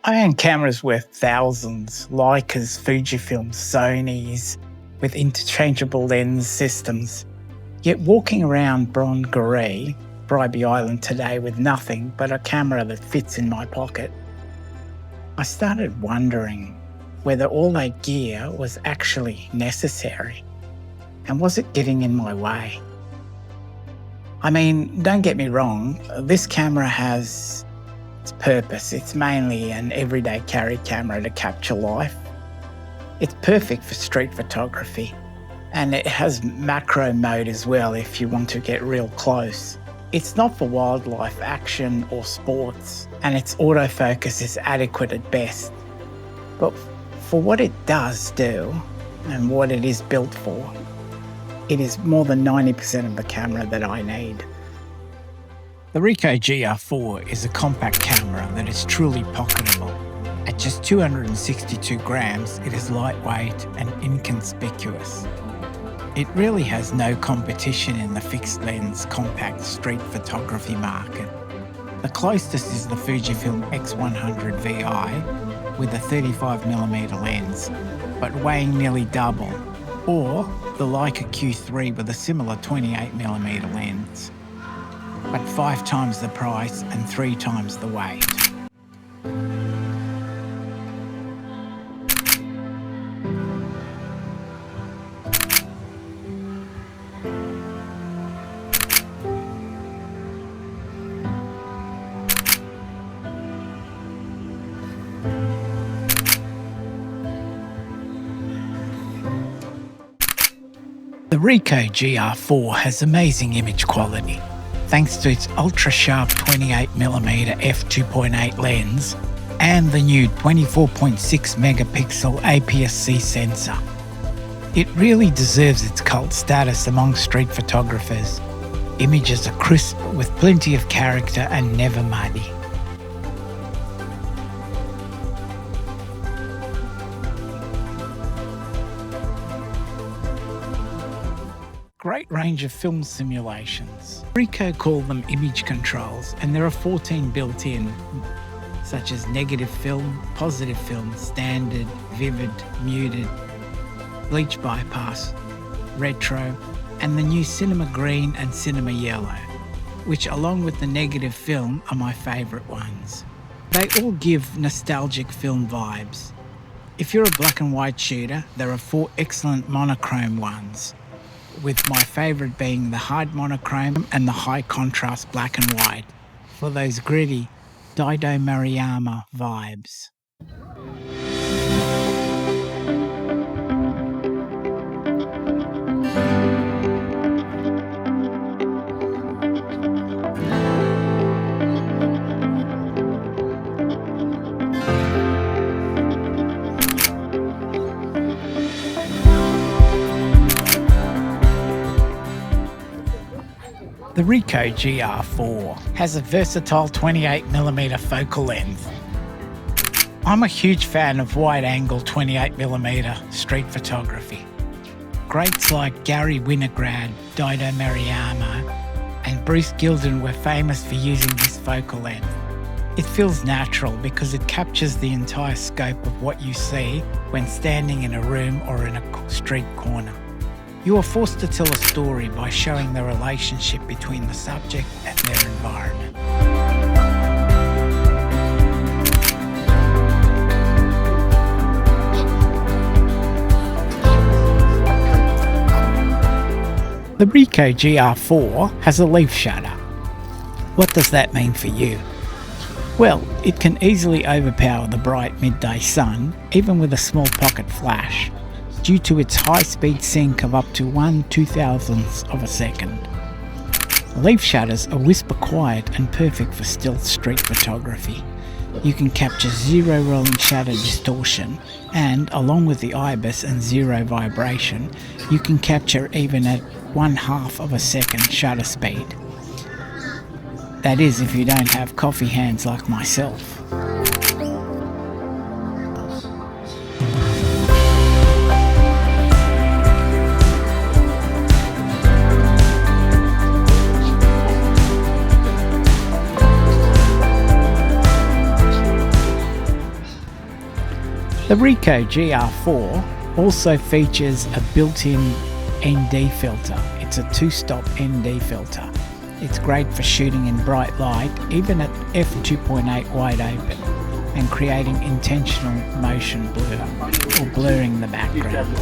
I own cameras worth thousands, Leicas, Fujifilms, Sonys, with interchangeable lens systems. Yet walking around Bongaree, Bribie Island today with nothing but a camera that fits in my pocket, I started wondering whether all that gear was actually necessary, and was it getting in my way? I mean, don't get me wrong, this camera has its purpose. It's mainly an everyday carry camera to capture life. It's perfect for street photography, and it has macro mode as well if you want to get real close. It's not for wildlife, action or sports, and its autofocus is adequate at best. But for what it does do, and what it is built for, it is more than 90% of the camera that I need. The Ricoh GR4 is a compact camera that is truly pocketable. At just 262 grams, it is lightweight and inconspicuous. It really has no competition in the fixed lens compact street photography market. The closest is the Fujifilm X100VI with a 35mm lens, but weighing nearly double, or the Leica Q3 with a similar 28mm lens, but 5 times the price and 3 times the weight. The Ricoh GR4 has amazing image quality, thanks to its ultra-sharp 28mm f2.8 lens and the new 24.6 megapixel APS-C sensor. It really deserves its cult status among street photographers. Images are crisp with plenty of character and never muddy. Great range of film simulations. Ricoh call them image controls, and there are 14 built in, such as negative film, positive film, standard, vivid, muted, bleach bypass, retro, and the new cinema green and cinema yellow, which along with the negative film are my favourite ones. They all give nostalgic film vibes. If you're a black and white shooter, there are 4 excellent monochrome ones, with my favourite being the hard monochrome and the high contrast black and white, for those gritty Dido Mariyama vibes. The Ricoh GR4 has a versatile 28mm focal length. I'm a huge fan of wide-angle 28mm street photography. Greats like Gary Winograd, Dido Mariyama, and Bruce Gilden were famous for using this focal length. It feels natural because it captures the entire scope of what you see when standing in a room or in a street corner. You are forced to tell a story by showing the relationship between the subject and their environment. The Ricoh GR4 has a leaf shutter. What does that mean for you? Well, it can easily overpower the bright midday sun, even with a small pocket flash, due to its high-speed sync of up to 1/2000th of a second. Leaf shutters are whisper quiet and perfect for stealth street photography. You can capture zero rolling shutter distortion, and along with the IBIS and zero vibration, you can capture even at 1/2 of a second shutter speed. That is, if you don't have coffee hands like myself. The Ricoh GR4 also features a built-in ND filter. It's a 2-stop ND filter. It's great for shooting in bright light, even at f2.8 wide open, and creating intentional motion blur, or blurring the background.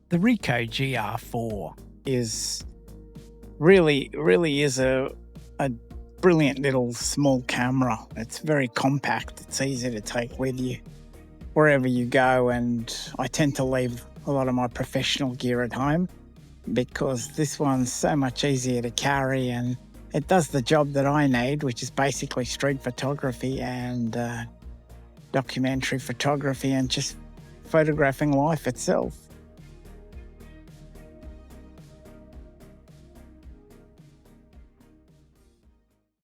The Ricoh GR4 is really is a brilliant little small camera. It's very compact. It's easy to take with you wherever you go, and I tend to leave a lot of my professional gear at home because this one's so much easier to carry, and it does the job that I need, which is basically street photography and documentary photography and just photographing life itself.